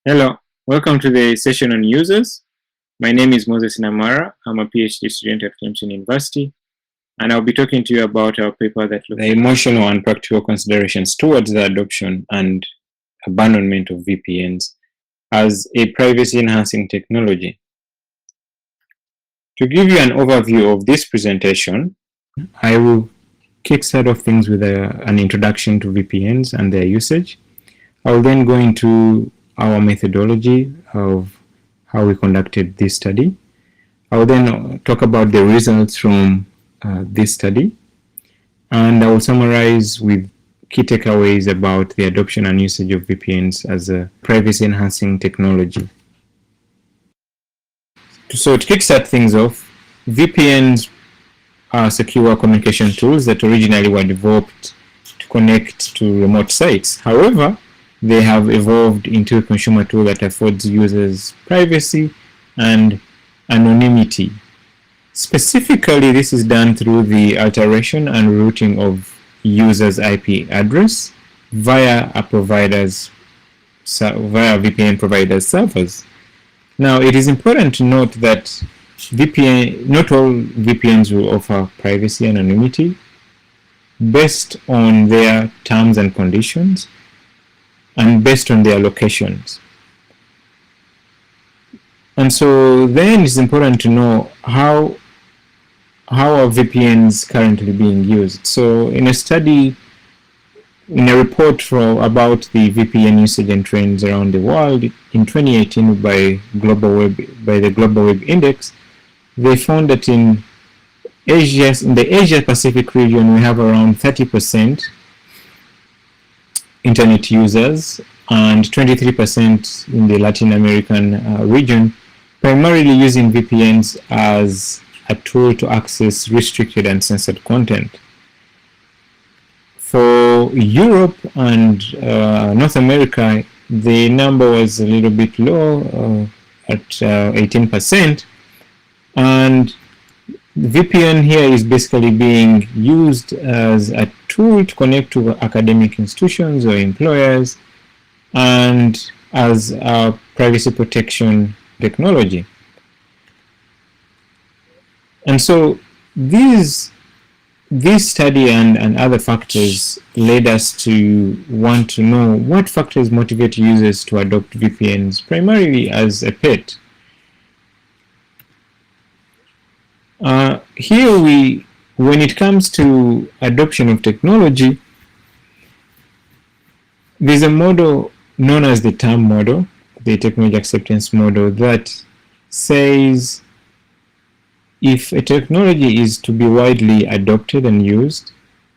Hello, welcome to the session on users. My name is Moses Namara. I'm a PhD student at Clemson University, and I'll be talking to you about our paper that looks at the emotional and practical considerations towards the adoption and abandonment of VPNs as a privacy-enhancing technology. To give you an overview of this presentation, I will kickstart off things with an introduction to VPNs and their usage. I will then go into our methodology of how we conducted this study. I will then talk about the results from this study, and I will summarize with key takeaways about the adoption and usage of VPNs as a privacy-enhancing technology. So to kickstart things off, VPNs are secure communication tools that originally were developed to connect to remote sites. However, they have evolved into a consumer tool that affords users privacy and anonymity. Specifically, this is done through the alteration and routing of users' IP address via VPN providers' servers. Now, it is important to note that not all VPNs will offer privacy and anonymity based on their terms and conditions and based on their locations. And so then it's important to know how are VPNs currently being used. So in a study, in a report about the VPN usage and trends around the world in 2018 by the Global Web Index, they found that in the Asia Pacific region, we have around 30% internet users and 23% in the Latin American region, primarily using VPNs as a tool to access restricted and censored content. For Europe and North America, the number was a little bit low at 18%, and VPN here is basically being used as a tool to connect to academic institutions or employers and as a privacy protection technology. And so this study and other factors led us to want to know what factors motivate users to adopt VPNs primarily as a pet. Here when it comes to adoption of technology, there's a model known as the TAM model, the technology acceptance model, that says if a technology is to be widely adopted and used,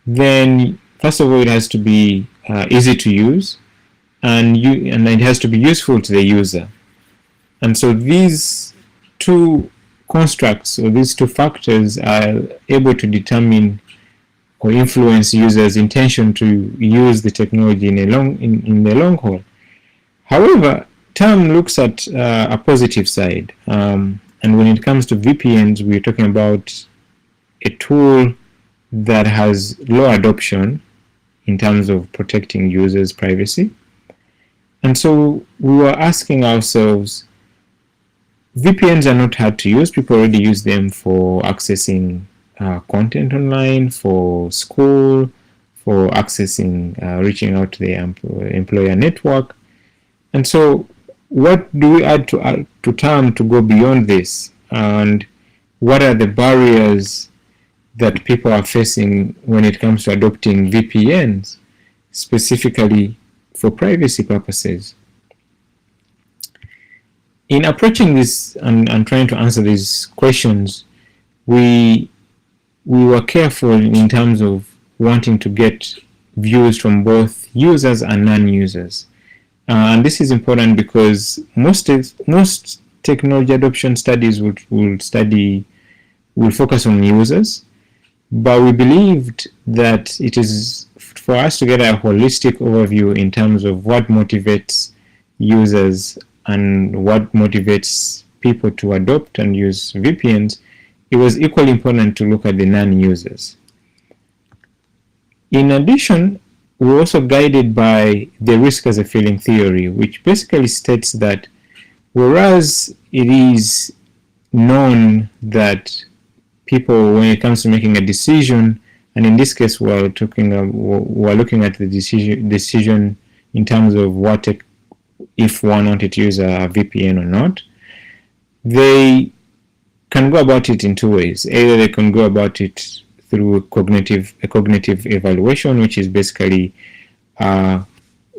then first of all it has to be easy to use, and it has to be useful to the user. And so these two constructs, or these two factors, are able to determine or influence users' intention to use the technology in the long haul. However, TAM looks at a positive side, and when it comes to VPNs, we're talking about a tool that has low adoption in terms of protecting users' privacy. And so we were asking ourselves, VPNs are not hard to use. People already use them for accessing content online, for school, for accessing, reaching out to the employer network. And so what do we add to TAM to go beyond this? And what are the barriers that people are facing when it comes to adopting VPNs, specifically for privacy purposes? In approaching this and trying to answer these questions, we were careful in terms of wanting to get views from both users and non-users. And this is important because most technology adoption studies will focus on users, but we believed that it is for us to get a holistic overview in terms of what motivates users and what motivates people to adopt and use VPNs. It was equally important to look at the non-users. In addition, we're also guided by the risk as a feeling theory, which basically states that whereas it is known that people, when it comes to making a decision, and in this case we're looking at the decision in terms of if one wanted to use a VPN or not, they can go about it in two ways. Either they can go about it through a cognitive evaluation, which is basically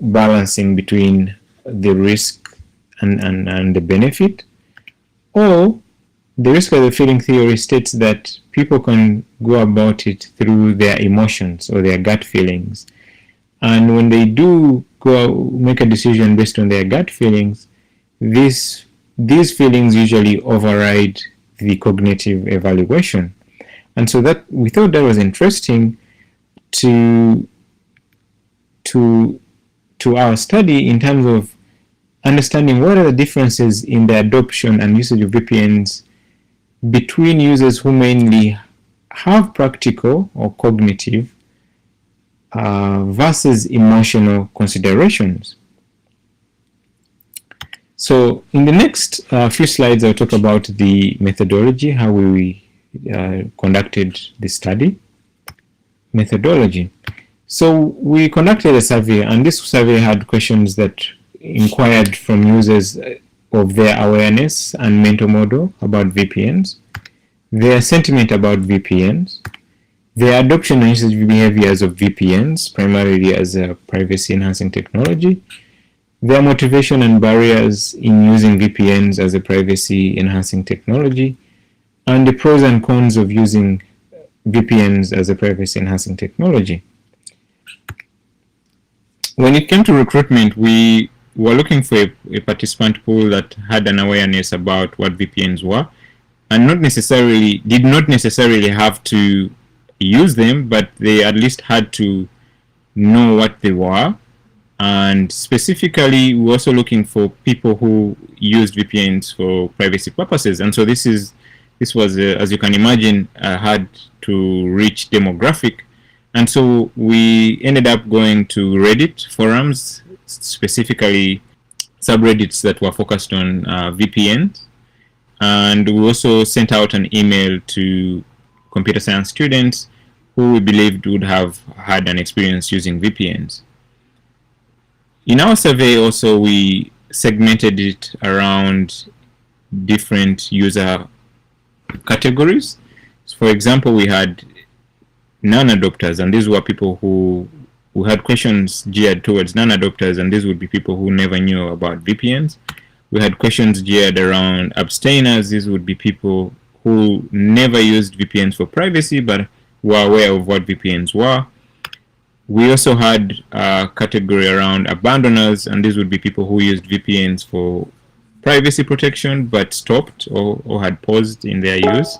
balancing between the risk and the benefit, or the risk as a feeling theory states that people can go about it through their emotions or their gut feelings. And when they do make a decision based on their gut feelings, these feelings usually override the cognitive evaluation. And so that we thought that was interesting to our study in terms of understanding what are the differences in the adoption and usage of VPNs between users who mainly have practical or cognitive versus emotional considerations. So in the next few slides, I'll talk about the methodology, how we conducted the study. Methodology. So we conducted a survey, and this survey had questions that inquired from users of their awareness and mental model about VPNs, their sentiment about VPNs, their adoption and usage behaviors of VPNs, primarily as a privacy-enhancing technology, their motivation and barriers in using VPNs as a privacy-enhancing technology, and the pros and cons of using VPNs as a privacy-enhancing technology. When it came to recruitment, we were looking for a participant pool that had an awareness about what VPNs were, and did not necessarily have to use them, but they at least had to know what they were. And specifically, we're also looking for people who used VPNs for privacy purposes. And so this was, as you can imagine, a hard to reach demographic. And so we ended up going to Reddit forums, specifically subreddits that were focused on VPNs. And we also sent out an email to computer science students who we believed would have had an experience using VPNs. In our survey also, we segmented it around different user categories. So for example, we had non-adopters, and these were people who had questions geared towards non-adopters, and these would be people who never knew about VPNs. We had questions geared around abstainers. These would be people who never used VPNs for privacy but were aware of what VPNs were. We also had a category around abandoners, and these would be people who used VPNs for privacy protection but stopped or had paused in their use.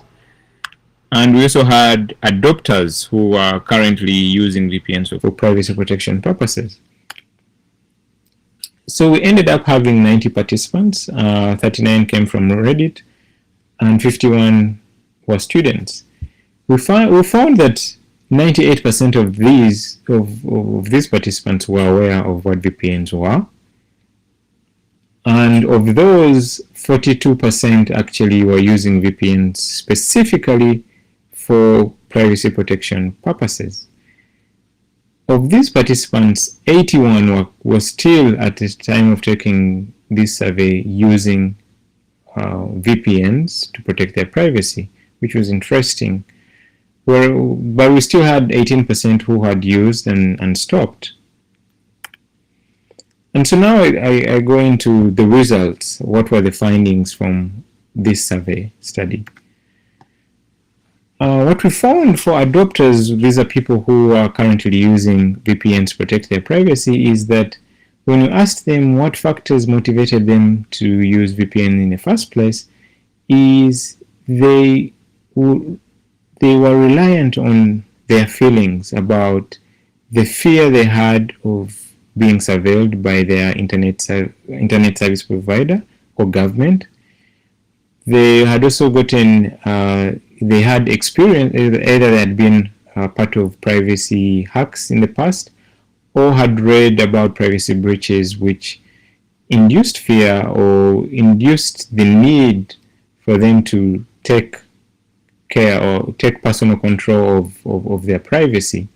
And we also had adopters who are currently using VPNs for privacy protection purposes. So we ended up having 90 participants. 39 came from Reddit, and 51 were students. We found that 98% of these participants were aware of what VPNs were, and of those, 42% actually were using VPNs specifically for privacy protection purposes. Of these participants, 81 were still, at the time of taking this survey, using VPNs to protect their privacy, which was interesting. But we still had 18% who had used and stopped. And so now I go into the results. What were the findings from this survey study? What we found for adopters, these are people who are currently using VPNs to protect their privacy, is that when you asked them what factors motivated them to use VPN in the first place, is they were reliant on their feelings about the fear they had of being surveilled by their internet service provider or government. They had also gotten, they had experience, either they had been part of privacy hacks in the past, or had read about privacy breaches which induced fear or induced the need for them to take care or take personal control of their privacy.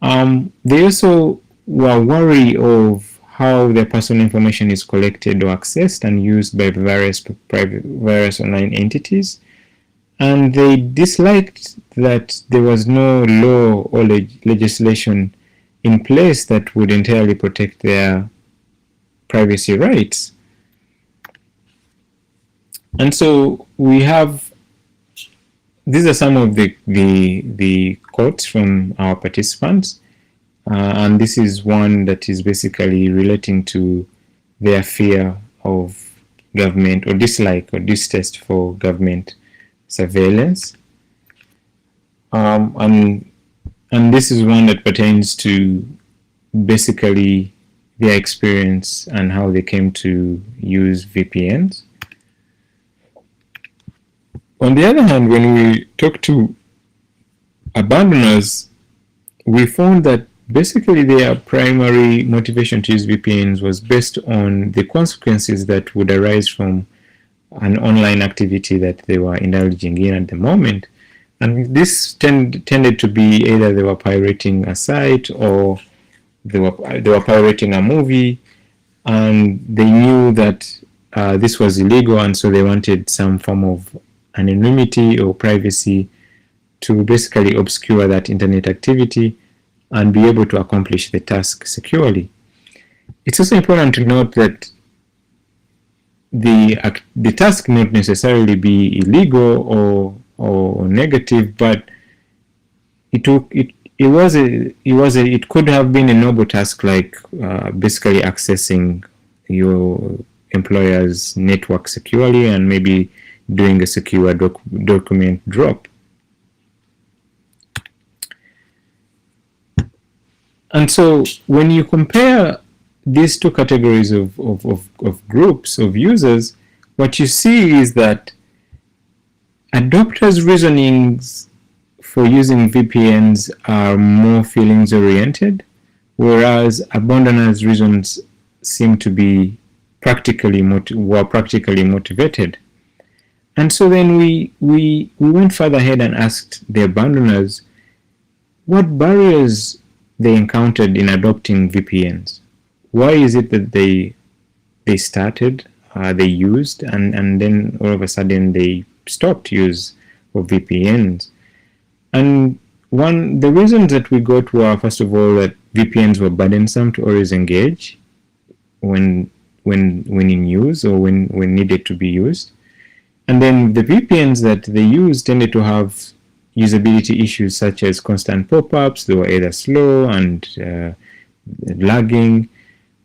They also were worried of how their personal information is collected or accessed and used by various online entities, and they disliked that there was no law or legislation in place that would entirely protect their privacy rights. And so we have, these are some of the quotes from our participants, and this is one that is basically relating to their fear of government or dislike or distaste for government surveillance. And this is one that pertains to basically their experience and how they came to use VPNs. On the other hand, when we talk to abandoners, we found that basically their primary motivation to use VPNs was based on the consequences that would arise from an online activity that they were indulging in at the moment. And this tended to be either they were pirating a site or they were pirating a movie, and they knew that this was illegal, and so they wanted some form of anonymity or privacy to basically obscure that internet activity and be able to accomplish the task securely. It's also important to note that the task not necessarily be illegal or negative, but it could have been a noble task, like basically accessing your employer's network securely and maybe doing a secure document drop. And so when you compare these two categories of groups of users, what you see is that adopters' reasonings for using VPNs are more feelings oriented, whereas abandoners' reasons seem to be practically motivated. And so then we went further ahead and asked the abandoners what barriers they encountered in adopting VPNs. Why is it that they started, they used, and then all of a sudden they stopped use of VPNs? And the reasons that we got were, first of all, that VPNs were burdensome to always engage when in use or when needed to be used. And then the VPNs that they used tended to have usability issues such as constant pop-ups. They were either slow and lagging.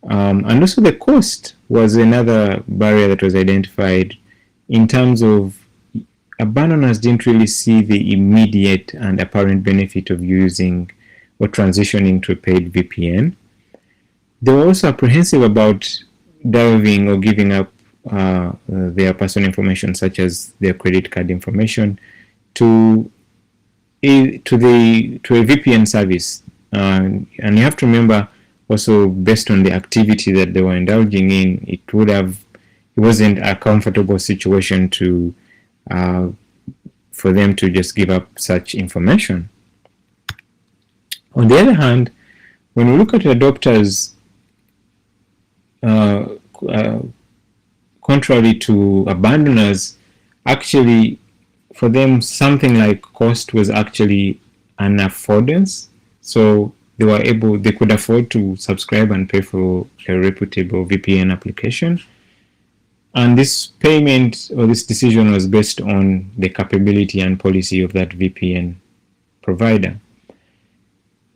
And also the cost was another barrier that was identified in terms of abandoners didn't really see the immediate and apparent benefit of using or transitioning to a paid VPN. They were also apprehensive about delving or giving up their personal information, such as their credit card information, to a VPN service. And you have to remember also, based on the activity that they were indulging in, it wasn't a comfortable situation for them to just give up such information. On the other hand, when we look at adopters, contrary to abandoners, actually for them something like cost was actually an affordance. So they could afford to subscribe and pay for a reputable VPN application. And this payment or this decision was based on the capability and policy of that VPN provider.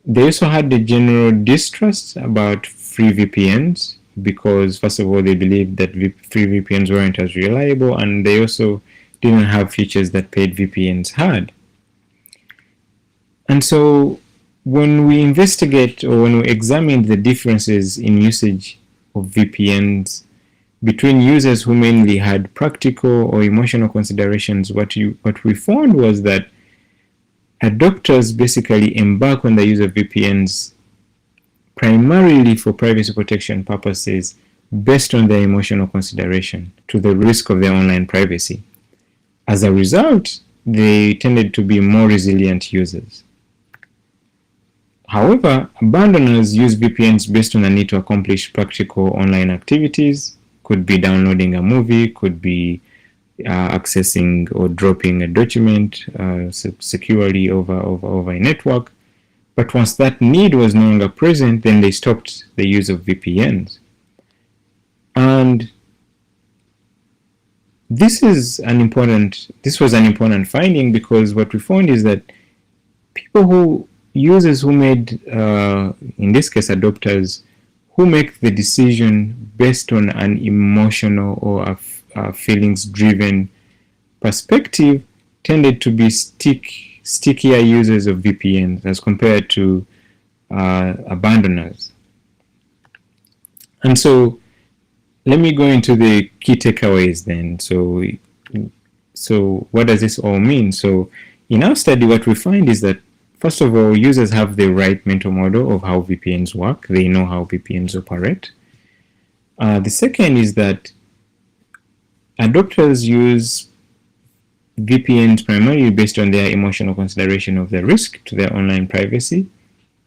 They also had the general distrust about free VPNs because, first of all, they believed that free VPNs weren't as reliable, and they also didn't have features that paid VPNs had. And so when we investigate or when we examine the differences in usage of VPNs between users who mainly had practical or emotional considerations, what we found was that adopters basically embark on the use of VPNs primarily for privacy protection purposes based on their emotional consideration to the risk of their online privacy. As a result, they tended to be more resilient users. However, abandoners use VPNs based on a need to accomplish practical online activities. Could be downloading a movie, could be accessing or dropping a document securely over a network. But once that need was no longer present, then they stopped the use of VPNs. And this was an important finding, because what we found is that users who made, in this case adopters, who make the decision based on an emotional or a feelings-driven perspective tended to be stickier users of VPNs as compared to abandoners. And so let me go into the key takeaways then. So what does this all mean? So in our study, what we find is that, first of all, users have the right mental model of how VPNs work. They know how VPNs operate. The second is that adopters use VPNs primarily based on their emotional consideration of the risk to their online privacy,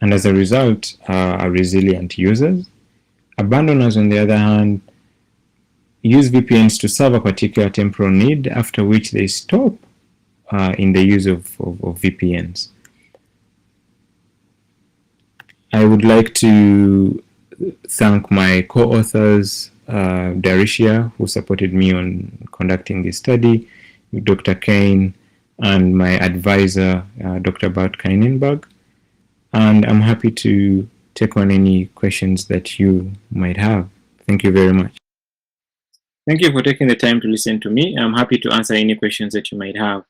and as a result are resilient users. Abandoners, on the other hand, use VPNs to serve a particular temporal need, after which they stop in the use of VPNs. I would like to thank my co-authors, Darishia, who supported me on conducting this study, Dr. Kane, and my advisor, Dr. Bart Kainenberg. And I'm happy to take on any questions that you might have. Thank you very much. Thank you for taking the time to listen to me. I'm happy to answer any questions that you might have.